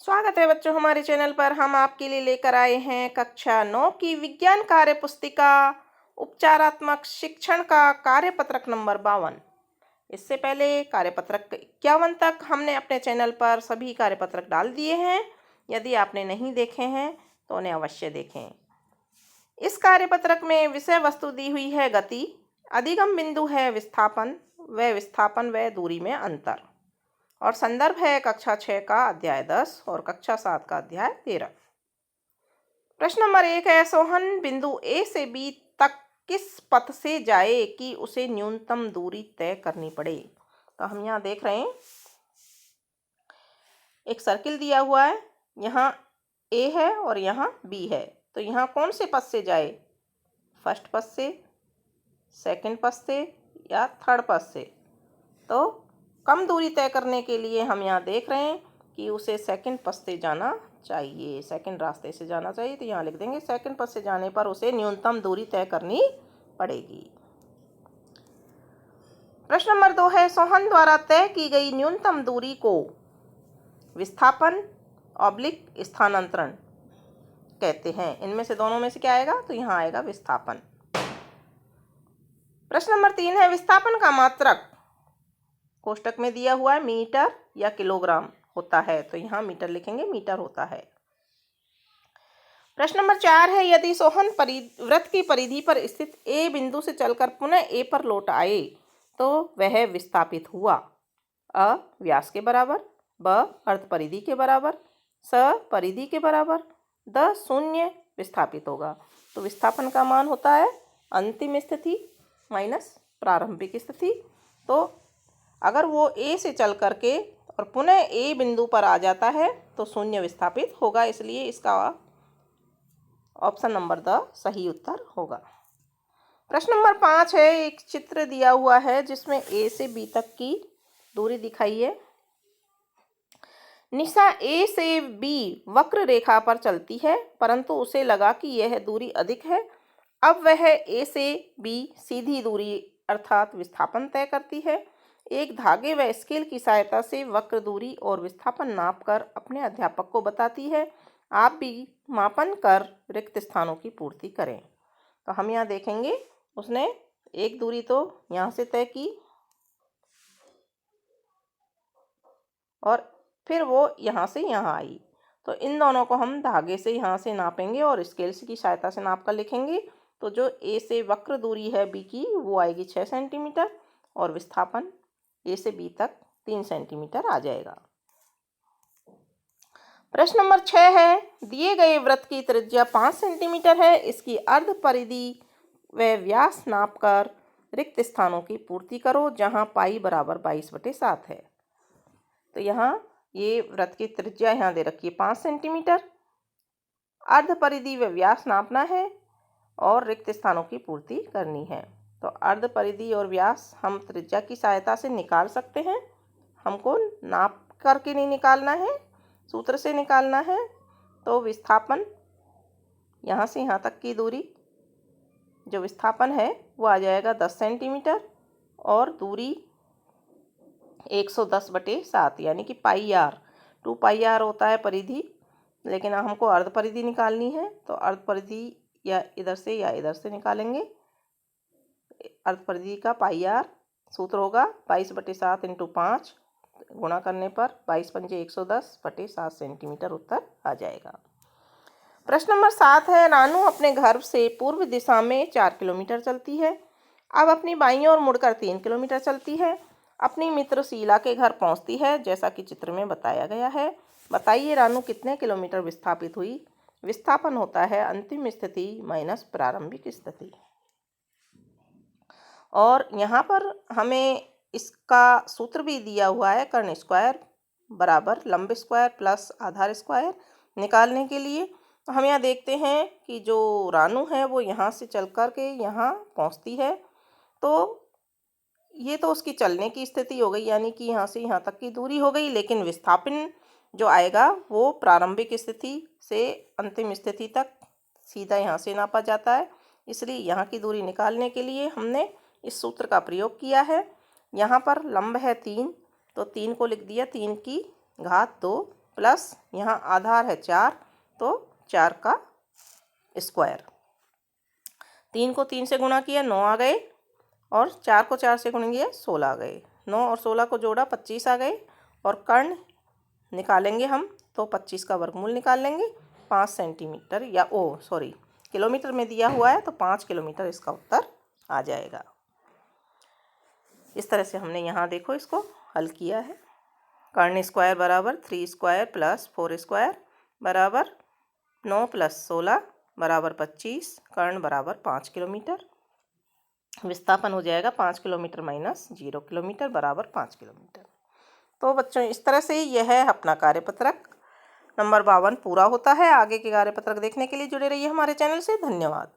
स्वागत है बच्चों हमारे चैनल पर। हम आपके लिए लेकर आए हैं कक्षा 9 की विज्ञान कार्य पुस्तिका उपचारात्मक शिक्षण का कार्यपत्रक नंबर 52। इससे पहले कार्यपत्रक 51 तक हमने अपने चैनल पर सभी कार्यपत्रक डाल दिए हैं। यदि आपने नहीं देखे हैं तो उन्हें अवश्य देखें। इस कार्यपत्रक में विषय वस्तु दी हुई है गति, अधिगम बिंदु है विस्थापन व दूरी में अंतर, और संदर्भ है कक्षा 6 का अध्याय 10 और कक्षा 7 का अध्याय 13। प्रश्न नंबर 1 है, सोहन बिंदु ए से बी तक किस पथ से जाए कि उसे न्यूनतम दूरी तय करनी पड़े। तो हम यहाँ देख रहे हैं एक सर्किल दिया हुआ है, यहाँ ए है और यहाँ बी है। तो यहाँ कौन से पथ से जाए, फर्स्ट पथ से, सेकंड पथ से या थर्ड पथ से। तो कम दूरी तय करने के लिए हम यहाँ देख रहे हैं कि उसे सेकंड पथ से जाना चाहिए, सेकंड रास्ते से जाना चाहिए। तो यहाँ लिख देंगे सेकंड पथ से जाने पर उसे न्यूनतम दूरी तय करनी पड़ेगी। प्रश्न नंबर 2 है, सोहन द्वारा तय की गई न्यूनतम दूरी को विस्थापन / स्थानांतरण कहते हैं। इनमें से दोनों में से क्या आएगा, तो यहाँ आएगा विस्थापन। प्रश्न नंबर 3 है, विस्थापन का मात्रक कोष्टक में दिया हुआ है मीटर या किलोग्राम होता है। तो यहाँ मीटर लिखेंगे, मीटर होता है। प्रश्न नंबर 4 है, यदि सोहन वृत्त की परिधि पर स्थित ए बिंदु से चलकर पुनः ए पर लौट आए तो वह विस्थापित हुआ। अ व्यास के बराबर, ब अर्ध परिधि के बराबर, स परिधि के बराबर, द शून्य विस्थापित होगा। तो विस्थापन का मान होता है अंतिम स्थिति माइनस प्रारंभिक स्थिति। तो अगर वो ए से चल करके और पुनः ए बिंदु पर आ जाता है तो शून्य विस्थापित होगा, इसलिए इसका ऑप्शन नंबर द सही उत्तर होगा। प्रश्न नंबर 5 है, एक चित्र दिया हुआ है जिसमें ए से बी तक की दूरी दिखाई है। निशा ए से बी वक्र रेखा पर चलती है, परंतु उसे लगा कि यह दूरी अधिक है। अब वह ए से बी सीधी दूरी अर्थात विस्थापन तय करती है। एक धागे व स्केल की सहायता से वक्र दूरी और विस्थापन नापकर अपने अध्यापक को बताती है। आप भी मापन कर रिक्त स्थानों की पूर्ति करें। तो हम यहाँ देखेंगे उसने एक दूरी तो यहाँ से तय की और फिर वो यहाँ से यहाँ आई। तो इन दोनों को हम धागे से यहाँ से नापेंगे और स्केल की सहायता से नाप कर लिखेंगे। तो जो ए से वक्र दूरी है बी की वो आएगी 6 सेंटीमीटर और विस्थापन ए से बी तक 3 सेंटीमीटर आ जाएगा। प्रश्न नंबर 6 है, दिए गए वृत्त की त्रिज्या 5 सेंटीमीटर है। इसकी अर्ध परिधि व व्यास नापकर रिक्त स्थानों की पूर्ति करो जहां पाई बराबर 22/7 है। तो यहाँ ये वृत्त की त्रिज्या यहाँ दे रखी है 5 सेंटीमीटर, अर्ध परिधि व व्यास नापना है और रिक्त स्थानों की पूर्ति करनी है। तो अर्ध परिधि और व्यास हम त्रिज्या की सहायता से निकाल सकते हैं, हमको नाप करके नहीं निकालना है, सूत्र से निकालना है। तो विस्थापन यहाँ से यहाँ तक की दूरी जो विस्थापन है वो आ जाएगा 10 सेंटीमीटर और दूरी 110/7 यानी कि पाई आर, 2 पाई आर होता है परिधि, लेकिन हमको अर्ध परिधि निकालनी है। तो अर्ध परिधि या इधर से निकालेंगे। अर्ध परिधि का पाई आर सूत्र होगा 22/7 × 5 गुणा करने पर 22 पंजे 110/7 सेंटीमीटर उत्तर आ जाएगा। प्रश्न नंबर 7 है, रानू अपने घर से पूर्व दिशा में 4 किलोमीटर चलती है। अब अपनी बाईं ओर मुड़कर 3 किलोमीटर चलती है। अपनी मित्र शीला के घर पहुंचती है जैसा कि चित्र में बताया गया है। बताइए रानू कितने किलोमीटर विस्थापित हुई। विस्थापन होता है अंतिम स्थिति माइनस प्रारंभिक स्थिति। और यहाँ पर हमें इसका सूत्र भी दिया हुआ है, कर्ण स्क्वायर बराबर लंब स्क्वायर प्लस आधार स्क्वायर निकालने के लिए। तो हम यहाँ देखते हैं कि जो रानू है वो यहाँ से चल कर के यहाँ पहुँचती है। तो ये तो उसकी चलने की स्थिति हो गई, यानी कि यहाँ से यहाँ तक की दूरी हो गई, लेकिन विस्थापन जो आएगा वो प्रारंभिक स्थिति से अंतिम स्थिति तक सीधा यहाँ से नापा जाता है। इसलिए यहाँ की दूरी निकालने के लिए हमने इस सूत्र का प्रयोग किया है। यहाँ पर लंब है 3, तो 3 को लिख दिया 3 की घात 2 प्लस यहाँ आधार है 4, तो 4 का स्क्वायर। 3 को 3 से गुणा किया 9 आ गए, और 4 को 4 से गुणा किया 16 आ गए। 9 और 16 को जोड़ा 25 आ गए, और कर्ण निकालेंगे हम तो 25 का वर्गमूल निकाल लेंगे। 5 सेंटीमीटर या किलोमीटर में दिया हुआ है तो 5 किलोमीटर इसका उत्तर आ जाएगा। इस तरह से हमने यहाँ देखो इसको हल किया है। कर्ण स्क्वायर बराबर 3 स्क्वायर प्लस 4 स्क्वायर बराबर 9 प्लस 16 बराबर 25, कर्ण बराबर 5 किलोमीटर। विस्थापन हो जाएगा 5 किलोमीटर माइनस 0 किलोमीटर बराबर 5 किलोमीटर। तो बच्चों इस तरह से यह अपना कार्यपत्रक नंबर 52 पूरा होता है। आगे के कार्यपत्रक देखने के लिए जुड़े रहिए हमारे चैनल से। धन्यवाद।